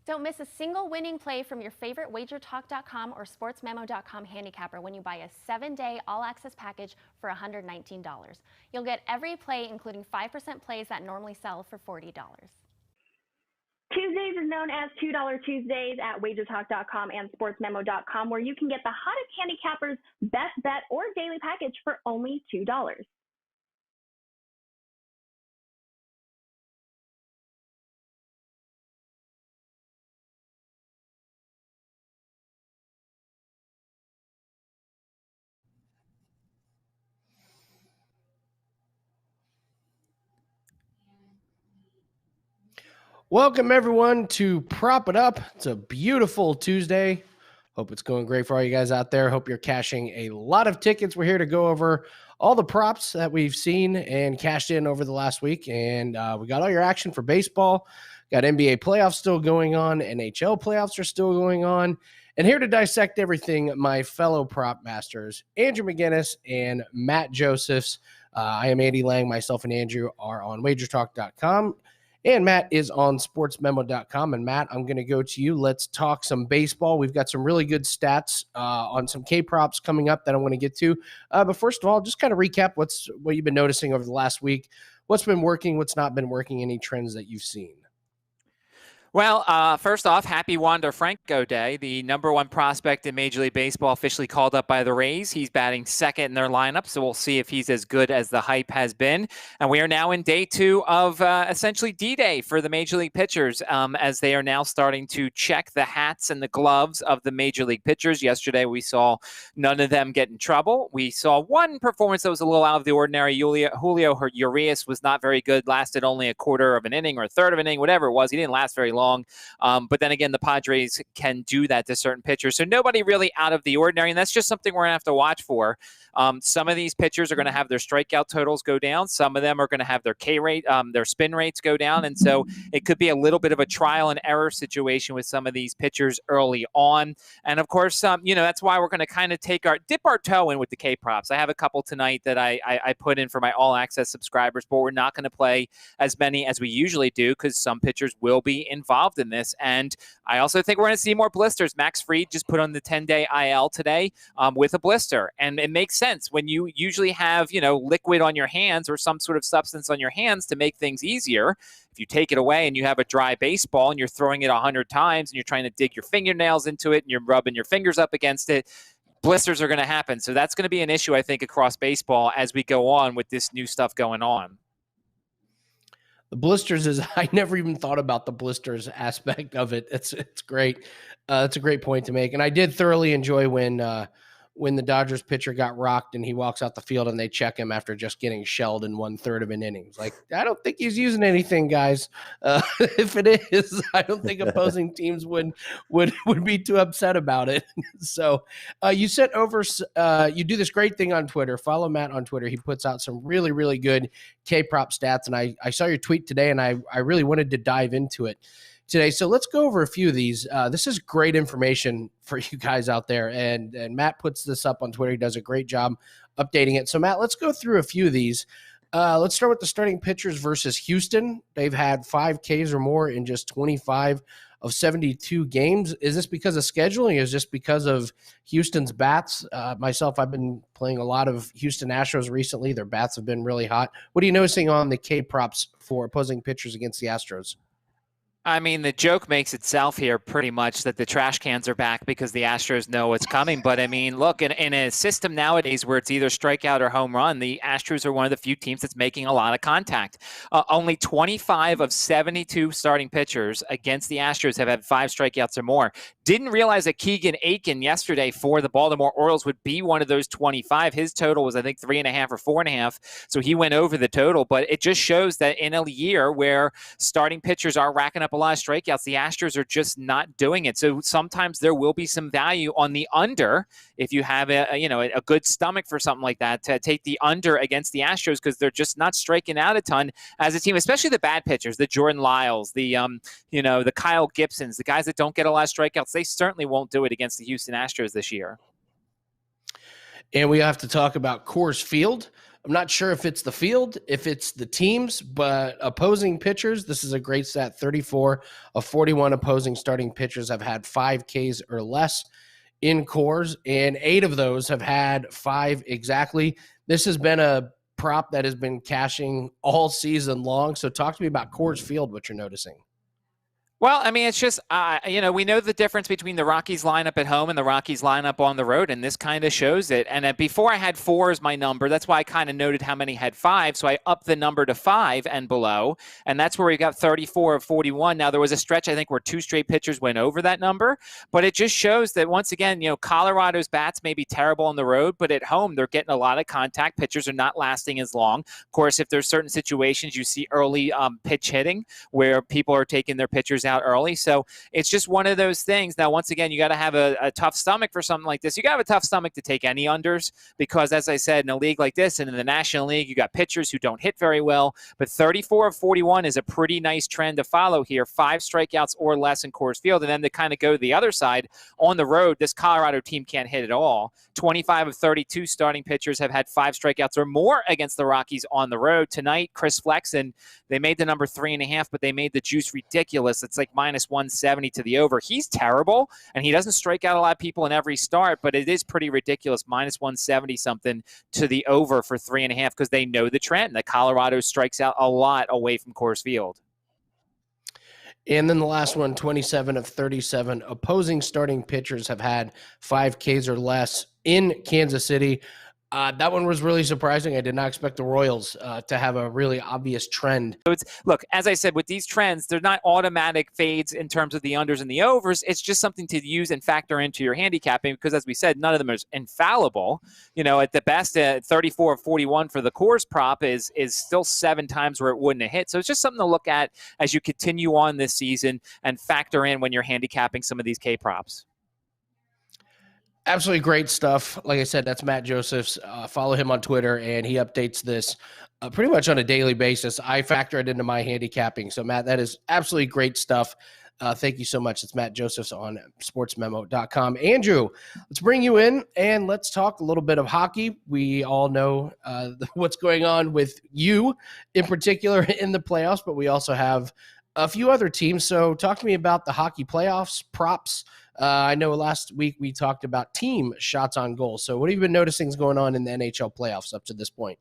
Don't miss a single winning play from your favorite WagerTalk.com or SportsMemo.com handicapper when you buy a 7-day all-access package for $119. You'll get every play, including 5% plays that normally sell for $40. Tuesdays is known as $2 Tuesdays at WagerTalk.com and SportsMemo.com, where you can get the hottest handicappers' best bet or daily package for only $2. Welcome, everyone, to Prop It Up. It's a beautiful Tuesday. Hope it's going great for all you guys out there. Hope you're cashing a lot of tickets. We're here to go over all the props that we've seen and cashed in over the last week. And we got all your action for baseball. Got NBA playoffs still going on. NHL playoffs are still going on. And here to dissect everything, my fellow prop masters, Andrew McInnis and Matt Josephs. I am Andy Lang. Myself and Andrew are on WagerTalk.com. And Matt is on sportsmemo.com. And Matt, I'm going to go to you. Let's talk some baseball. We've got some really good stats on some K-props coming up that I want to get to. But first of all, just kind of recap what you've been noticing over the last week. What's been working, what's not been working, any trends that you've seen? Well, first off, happy Wander Franco Day. The number one prospect in Major League Baseball officially called up by the Rays. He's batting second in their lineup, so we'll see if he's as good as the hype has been. And we are now in day two of essentially D-Day for the Major League pitchers, as they are now starting to check the hats and the gloves of the Major League pitchers. Yesterday, we saw none of them get in trouble. We saw one performance that was a little out of the ordinary. Julio Urias was not very good, lasted only a quarter of an inning or a third of an inning, whatever it was. He didn't last very long. But then again, the Padres can do that to certain pitchers. So nobody really out of the ordinary, and that's just something we're going to have to watch for. Some of these pitchers are going to have their strikeout totals go down. Some of them are going to have their K rate, their spin rates go down. And so it could be a little bit of a trial and error situation with some of these pitchers early on. And of course, that's why we're going to kind of dip our toe in with the K props. I have a couple tonight that I put in for my all access subscribers, but we're not going to play as many as we usually do because some pitchers will be involved in this. And I also think we're going to see more blisters. Max Fried just put on the 10-day IL today with a blister. And it makes sense when you usually have, liquid on your hands or some sort of substance on your hands to make things easier. If you take it away and you have a dry baseball and you're throwing it 100 times and you're trying to dig your fingernails into it and you're rubbing your fingers up against it, blisters are going to happen. So that's going to be an issue, I think, across baseball as we go on with this new stuff going on. The blisters I never even thought about the blisters aspect of it. It's great. It's a great point to make. And I did thoroughly enjoy when the Dodgers pitcher got rocked and he walks out the field and they check him after just getting shelled in 1/3 of an inning. It's like, I don't think he's using anything, guys. If it is, I don't think opposing teams would be too upset about it. So you sent over, you do this great thing on Twitter. Follow Matt on Twitter. He puts out some really, really good K-prop stats. And I saw your tweet today and I really wanted to dive into it today. So let's go over a few of these. This is great information for you guys out there. And Matt puts this up on Twitter. He does a great job updating it. So Matt, let's go through a few of these. Let's start with the starting pitchers versus Houston. They've had 5 Ks or more in just 25 of 72 games. Is this because of scheduling? Is this because of Houston's bats? Myself, I've been playing a lot of Houston Astros recently. Their bats have been really hot. What are you noticing on the K props for opposing pitchers against the Astros? I mean, the joke makes itself here pretty much that the trash cans are back because the Astros know what's coming. But, I mean, look, in a system nowadays where it's either strikeout or home run, the Astros are one of the few teams that's making a lot of contact. Only 25 of 72 starting pitchers against the Astros have had 5 strikeouts or more. Didn't realize that Keegan Aiken yesterday for the Baltimore Orioles would be one of those 25. His total was, I think, 3.5 or 4.5. So he went over the total. But it just shows that in a year where starting pitchers are racking up a lot of strikeouts, the Astros are just not doing it. So sometimes there will be some value on the under if you have a good stomach for something like that, to take the under against the Astros because they're just not striking out a ton as a team, especially the bad pitchers, the Jordan Lyles, the Kyle Gibsons, the guys that don't get a lot of strikeouts. They certainly won't do it against the Houston Astros this year. And we have to talk about Coors Field. I'm not sure if it's the field, if it's the teams, but opposing pitchers, this is a great stat. 34 of 41 opposing starting pitchers have had 5 Ks or less in cores, and 8 of those have had 5 exactly. This has been a prop that has been cashing all season long. So talk to me about Coors Field, what you're noticing. Well, I mean, it's just, we know the difference between the Rockies lineup at home and the Rockies lineup on the road, and this kind of shows it. And before I had 4 as my number, that's why I kind of noted how many had 5. So I upped the number to 5 and below, and that's where we got 34 of 41. Now, there was a stretch, I think, where 2 straight pitchers went over that number, but it just shows that, once again, Colorado's bats may be terrible on the road, but at home, they're getting a lot of contact. Pitchers are not lasting as long. Of course, if there's certain situations you see early pitch hitting where people are taking their pitchers out early. So it's just one of those things. Now, once again, you got to have a tough stomach for something like this. You got to have a tough stomach to take any unders because, as I said, in a league like this and in the National League, you got pitchers who don't hit very well. But 34 of 41 is a pretty nice trend to follow here. 5 strikeouts or less in Coors Field. And then to kind of go to the other side, on the road, this Colorado team can't hit at all. 25 of 32 starting pitchers have had 5 strikeouts or more against the Rockies on the road. Tonight, Chris Flexen, they made the number 3.5, but they made the juice ridiculous. It's like minus 170 to the over. He's terrible, and he doesn't strike out a lot of people in every start, but it is pretty ridiculous, minus 170 something to the over for 3.5 because they know the trend that Colorado strikes out a lot away from Coors Field. And then the last one, 27 of 37 opposing starting pitchers have had 5 Ks or less in Kansas City. That one was really surprising. I did not expect the Royals to have a really obvious trend. So look, as I said, with these trends, they're not automatic fades in terms of the unders and the overs. It's just something to use and factor into your handicapping because, as we said, none of them is infallible. At the best, 34 of 41 for the Coors prop is still 7 times where it wouldn't have hit. So it's just something to look at as you continue on this season and factor in when you're handicapping some of these K props. Absolutely great stuff. Like I said, that's Matt Josephs. Follow him on Twitter, and he updates this pretty much on a daily basis. I factor it into my handicapping. So, Matt, that is absolutely great stuff. Thank you so much. It's Matt Josephs on sportsmemo.com. Andrew, let's bring you in, and let's talk a little bit of hockey. We all know what's going on with you in particular in the playoffs, but we also have a few other teams. So talk to me about the hockey playoffs, props. I know last week we talked about team shots on goal. So what have you been noticing is going on in the NHL playoffs up to this point?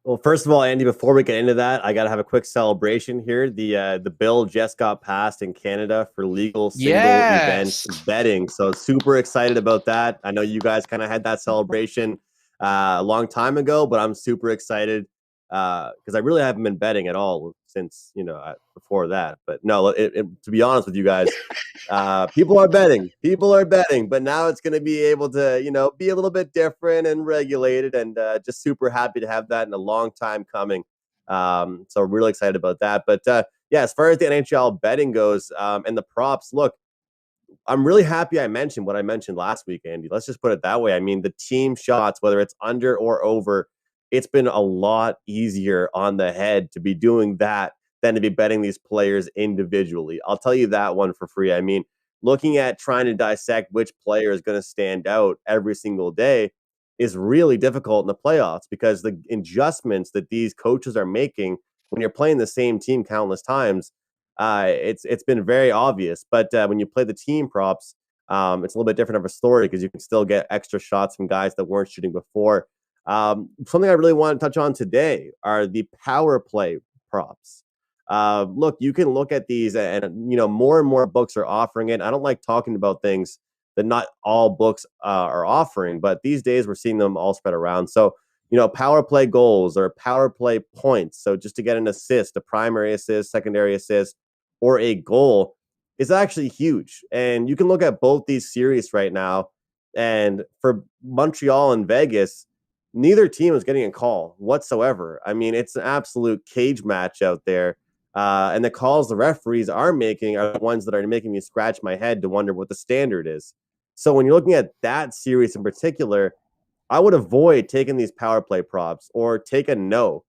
Well, first of all, Andy, before we get into that, I got to have a quick celebration here. The bill just got passed in Canada for legal single event betting. So super excited about that. I know you guys kind of had that celebration a long time ago, but I'm super excited because I really haven't been betting at all since, before that. But no, to be honest with you guys, people are betting, but now it's going to be able to, be a little bit different and regulated, and just super happy to have that in a long time coming. So really excited about that. But yeah, as far as the NHL betting goes and the props, look, I'm really happy I mentioned what I mentioned last week, Andy. Let's just put it that way. I mean, the team shots, whether it's under or over, it's been a lot easier on the head to be doing that than to be betting these players individually. I'll tell you that one for free. I mean, looking at trying to dissect which player is going to stand out every single day is really difficult in the playoffs because the adjustments that these coaches are making when you're playing the same team countless times, it's been very obvious. But when you play the team props, it's a little bit different of a story because you can still get extra shots from guys that weren't shooting before. Something I really want to touch on today are the power play props. Look, you can look at these and more and more books are offering it. I don't like talking about things that not all books are offering, but these days we're seeing them all spread around. So, power play goals or power play points. So just to get an assist, a primary assist, secondary assist, or a goal is actually huge. And you can look at both these series right now. And for Montreal and Vegas, neither team is getting a call whatsoever. I mean, it's an absolute cage match out there. And the calls the referees are making are the ones that are making me scratch my head to wonder what the standard is. So when you're looking at that series in particular, I would avoid taking these power play props or take a no.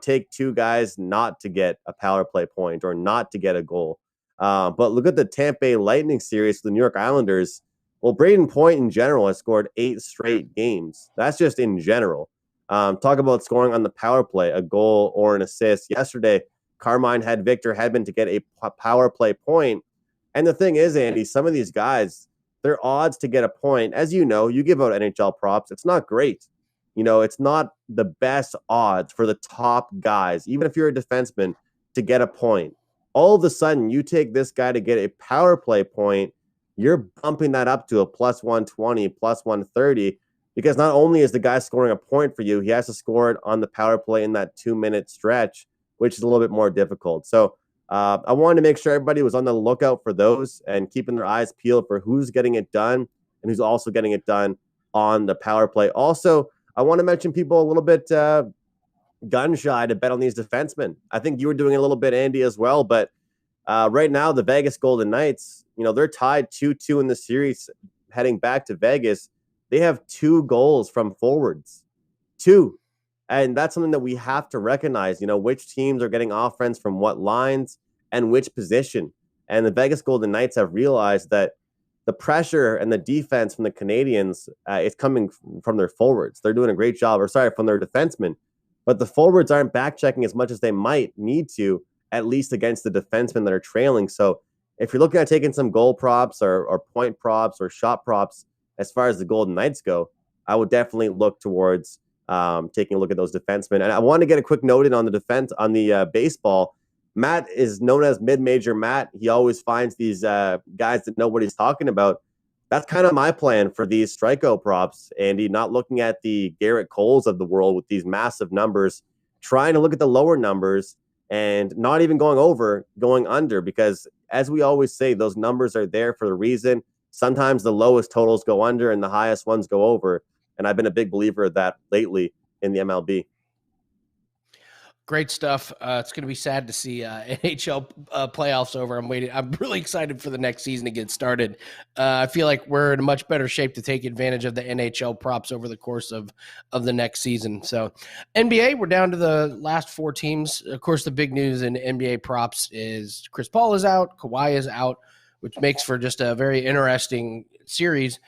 Take 2 guys not to get a power play point or not to get a goal. But look at the Tampa Bay Lightning series for the New York Islanders. Well, Braden Point in general has scored 8 straight games. That's just in general. Talk about scoring on the power play, a goal or an assist. Yesterday, Carmine had Victor Hedman to get a power play point. And the thing is, Andy, some of these guys, their odds to get a point, as you know, you give out NHL props. It's not great. It's not the best odds for the top guys, even if you're a defenseman, to get a point. All of a sudden, you take this guy to get a power play point, you're bumping that up to a plus 120, plus 130, because not only is the guy scoring a point for you, he has to score it on the power play in that 2-minute stretch, which is a little bit more difficult. So I wanted to make sure everybody was on the lookout for those and keeping their eyes peeled for who's getting it done and who's also getting it done on the power play. Also, I want to mention people a little bit gun shy to bet on these defensemen. I think you were doing a little bit, Andy, as well. But right now, the Vegas Golden Knights, they're tied 2-2 in the series heading back to Vegas. They have 2 goals from forwards. 2. And that's something that we have to recognize, which teams are getting offense from what lines and which position. And the Vegas Golden Knights have realized that the pressure and the defense from the Canadians is coming from their forwards. They're doing a great job, from their defensemen. But the forwards aren't back-checking as much as they might need to, at least against the defensemen that are trailing. So if you're looking at taking some goal props or point props or shot props as far as the Golden Knights go, I would definitely look towards taking a look at those defensemen. And I want to get a quick note in on the defense, on the baseball. Matt is known as mid-major Matt. He always finds these guys that know what he's talking about. That's kind of my plan for these strikeout props, Andy, not looking at the Garrett Coles of the world with these massive numbers, trying to look at the lower numbers and not even going over, going under, because as we always say, those numbers are there for a reason. Sometimes the lowest totals go under and the highest ones go over. And I've been a big believer of that lately in the MLB. Great stuff. It's going to be sad to see NHL playoffs over. I'm really excited for the next season to get started. I feel like we're in a much better shape to take advantage of the NHL props over the course of the next season. So NBA, we're down to the last 4 teams. Of course, the big news in NBA props is Chris Paul is out, Kawhi is out, which makes for just a very interesting series.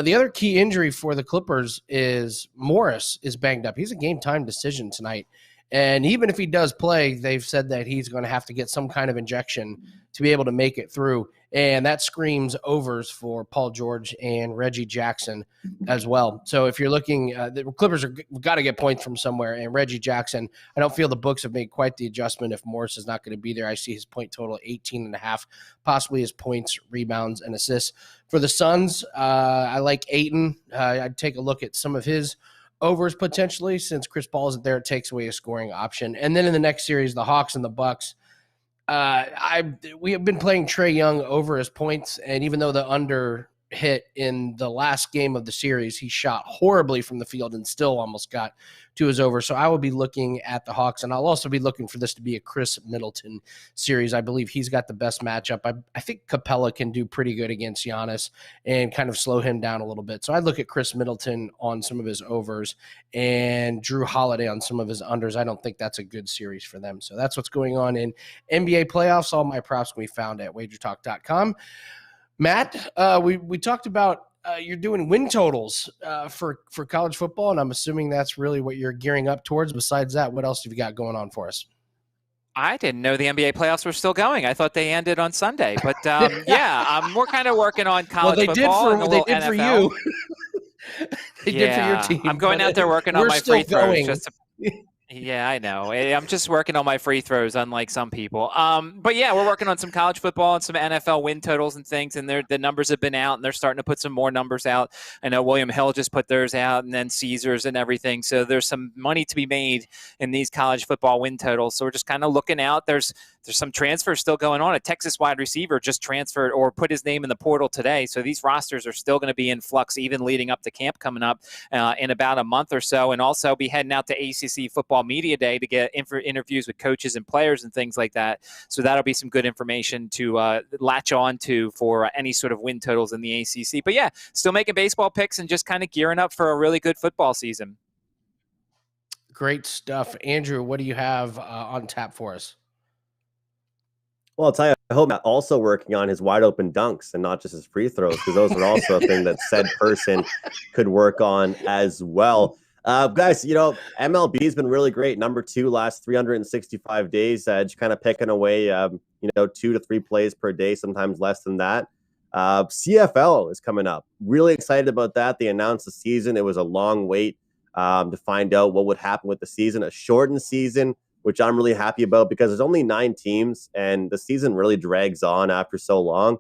The other key injury for the Clippers is Morris is banged up. He's a game-time decision tonight. And even if he does play, they've said that he's going to have to get some kind of injection to be able to make it through. And that screams overs for Paul George and Reggie Jackson as well. So if you're looking, the Clippers are got to get points from somewhere. And Reggie Jackson, I don't feel the books have made quite the adjustment if Morris is not going to be there. I see his point total 18.5, possibly his points, rebounds, and assists. For the Suns, I like Ayton. I'd take a look at some of his overs potentially, since Chris Paul isn't there, it takes away a scoring option. And then in the next series, the Hawks and the Bucks, we have been playing Trae Young over his points, and even though the under hit in the last game of the series, he shot horribly from the field and still almost got to his over. So I will be looking at the Hawks, and I'll also be looking for this to be a Chris Middleton series. I believe he's got the best matchup. I think Capella can do pretty good against Giannis and kind of slow him down a little bit. So I'd look at Chris Middleton on some of his overs and Drew Holiday on some of his unders. I don't think that's a good series for them. So that's what's going on in NBA playoffs. All my props can be found at WagerTalk.com. Matt, we talked about you're doing win totals for college football, and I'm assuming that's really what you're gearing up towards. Besides that, what else have you got going on for us? I didn't know the NBA playoffs were still going. I thought they ended on Sunday. But, yeah, we're kind of working on college football. They did for you. They did for your team. I'm going out there working on my free throws. Yeah, I know. I'm just working on my free throws, unlike some people. But yeah, we're working on some college football and some NFL win totals and things, and the numbers have been out, and they're starting to put some more numbers out. I know William Hill just put theirs out, and then Caesars and everything. So there's some money to be made in these college football win totals. So we're just kind of looking out. There's some transfers still going on. A Texas wide receiver just transferred or put his name in the portal today. So these rosters are still going to be in flux, even leading up to camp coming up in about a month or so, and also be heading out to ACC football media day to get interviews with coaches and players and things like that. So that'll be some good information to latch on to for any sort of win totals in the ACC. But yeah, still making baseball picks and just kind of gearing up for a really good football season. Great stuff. Andrew, what do you have on tap for us? Well, I'll tell you, I hope Matt also working on his wide open dunks and not just his free throws, because those are also a thing that said person could work on as well. Guys, MLB has been really great. Number 2 last 365 days, just kind of picking away, 2 to 3 plays per day, sometimes less than that. CFL is coming up. Really excited about that. They announced the season. It was a long wait to find out what would happen with the season, a shortened season, which I'm really happy about because there's only 9 teams and the season really drags on after so long.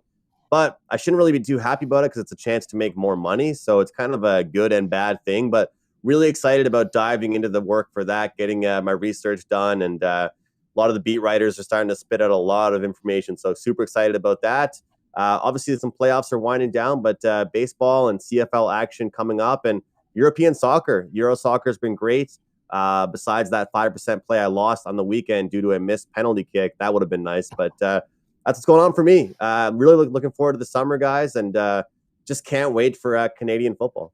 But I shouldn't really be too happy about it because it's a chance to make more money. So it's kind of a good and bad thing, but really excited about diving into the work for that, getting my research done. And a lot of the beat writers are starting to spit out a lot of information. So super excited about that. Obviously, some playoffs are winding down, but baseball and CFL action coming up, and European soccer. Euro soccer has been great. Besides that 5% play I lost on the weekend due to a missed penalty kick, that would have been nice. But that's what's going on for me. I'm really looking forward to the summer, guys, and just can't wait for Canadian football.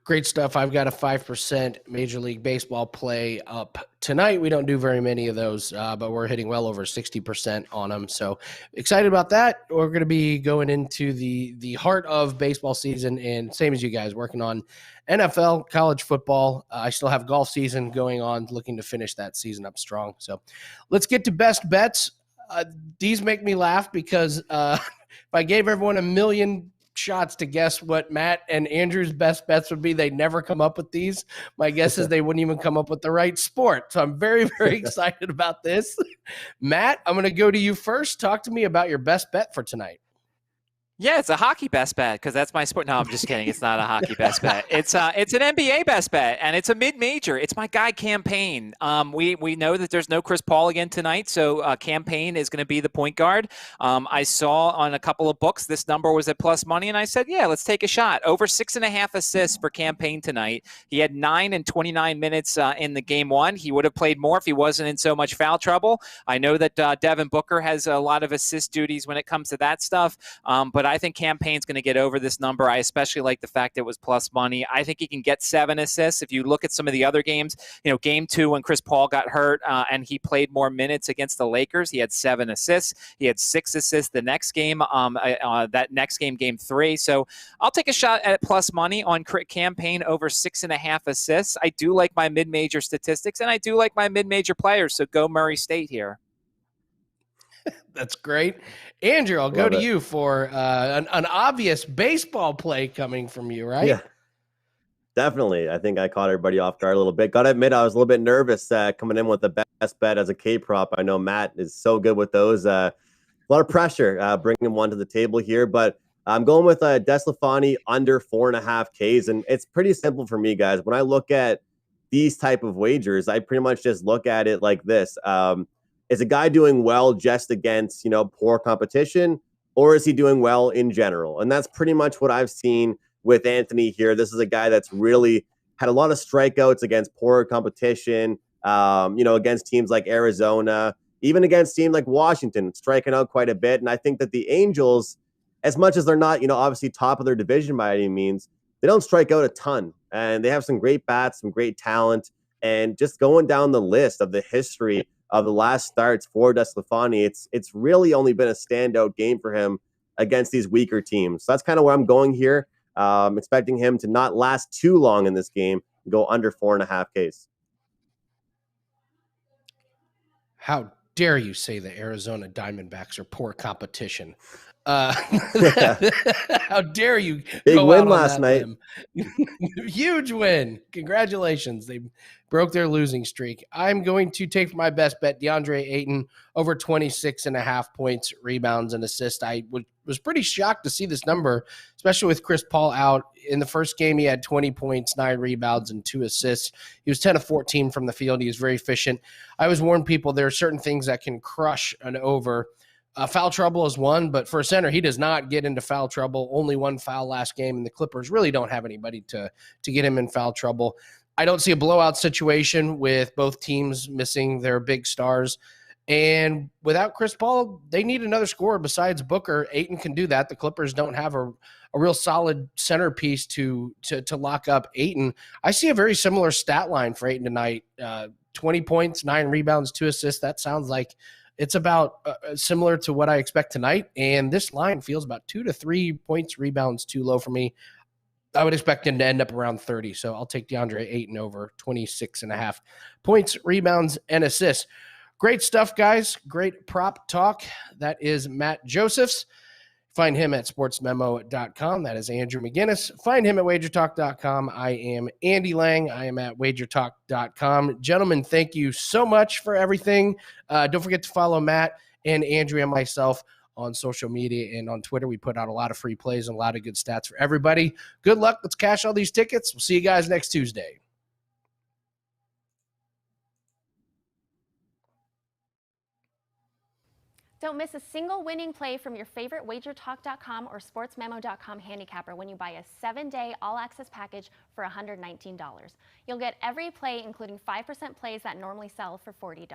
Great stuff. I've got a 5% Major League Baseball play up tonight. We don't do very many of those, but we're hitting well over 60% on them. So excited about that. We're going to be going into the heart of baseball season, and same as you guys, working on NFL, college football. I still have golf season going on, looking to finish that season up strong. So let's get to best bets. These make me laugh because if I gave everyone $1 million shots to guess what Matt and Andrew's best bets would be, they'd never come up with these. My guess is they wouldn't even come up with the right sport. So I'm very, very excited about this. Matt, I'm going to go to you first. Talk to me about your best bet for tonight. Yeah, it's a hockey best bet because that's my sport. No, I'm just kidding. It's not a hockey best bet. It's an NBA best bet, and it's a mid-major. It's my guy Campaign. We know that there's no Chris Paul again tonight, so Campaign is going to be the point guard. I saw on a couple of books this number was at plus money, and I said, yeah, let's take a shot. Over 6.5 assists for Campaign tonight. He had 9 and 29 minutes in the game one. He would have played more if he wasn't in so much foul trouble. I know that Devin Booker has a lot of assist duties when it comes to that stuff, but I think Campaign's going to get over this number. I especially like the fact it was plus money. I think he can get 7 assists. If you look at some of the other games, game 2 when Chris Paul got hurt and he played more minutes against the Lakers, he had 7 assists. He had 6 assists the next game, that next game, game 3. So I'll take a shot at plus money on Campaign over 6.5 assists. I do like my mid-major statistics, and I do like my mid-major players. So go Murray State here. That's great. Andrew, I'll go to you for an obvious baseball play coming from you, right? Yeah, definitely. I think I caught everybody off guard a little bit. Got to admit, I was a little bit nervous coming in with the best bet as a K-prop. I know Matt is so good with those. A lot of pressure bringing one to the table here, but I'm going with DeSclafani under 4.5 Ks, and it's pretty simple for me, guys. When I look at these type of wagers, I pretty much just look at it like this. Is a guy doing well just against, poor competition, or is he doing well in general? And that's pretty much what I've seen with Anthony here. This is a guy that's really had a lot of strikeouts against poor competition, against teams like Arizona, even against teams like Washington, striking out quite a bit. And I think that the Angels, as much as they're not, obviously top of their division by any means, they don't strike out a ton. And they have some great bats, some great talent. And just going down the list of the history of the last starts for DeSclafani, it's really only been a standout game for him against these weaker teams. So that's kind of where I'm going here. Expecting him to not last too long in this game, go under 4.5 Ks. How dare you say the Arizona Diamondbacks are poor competition? How dare you? Big win last night. Huge win. Congratulations. They broke their losing streak. I'm going to take for my best bet DeAndre Ayton over 26.5 points, rebounds, and assists. I was pretty shocked to see this number, especially with Chris Paul out. In the first game, he had 20 points, 9 rebounds, and 2 assists. He was 10 of 14 from the field. He was very efficient. I always warn people there are certain things that can crush an over. Foul trouble is one, but for a center, he does not get into foul trouble. Only 1 foul last game, and the Clippers really don't have anybody to get him in foul trouble. I don't see a blowout situation with both teams missing their big stars. And without Chris Paul, they need another scorer besides Booker. Ayton can do that. The Clippers don't have a real solid centerpiece to lock up Ayton. I see a very similar stat line for Ayton tonight. 20 points, 9 rebounds, 2 assists. That sounds like It's about similar to what I expect tonight. And this line feels about 2 to 3 points, rebounds too low for me. I would expect him to end up around 30. So I'll take DeAndre Ayton over 26.5 points, rebounds, and assists. Great stuff, guys. Great prop talk. That is Matt Josephs. Find him at sportsmemo.com. That is Andrew McInnis. Find him at wagertalk.com. I am Andy Lang. I am at wagertalk.com. Gentlemen, thank you so much for everything. Don't forget to follow Matt and Andrea and myself on social media and on Twitter. We put out a lot of free plays and a lot of good stats for everybody. Good luck. Let's cash all these tickets. We'll see you guys next Tuesday. Don't miss a single winning play from your favorite WagerTalk.com or SportsMemo.com handicapper when you buy a 7-day all-access package for $119. You'll get every play, including 5% plays that normally sell for $40.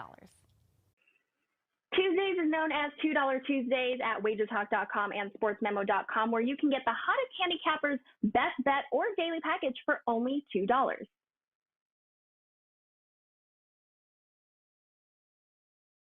Tuesdays is known as $2 Tuesdays at WagerTalk.com and SportsMemo.com, where you can get the hottest handicappers' best bet or daily package for only $2.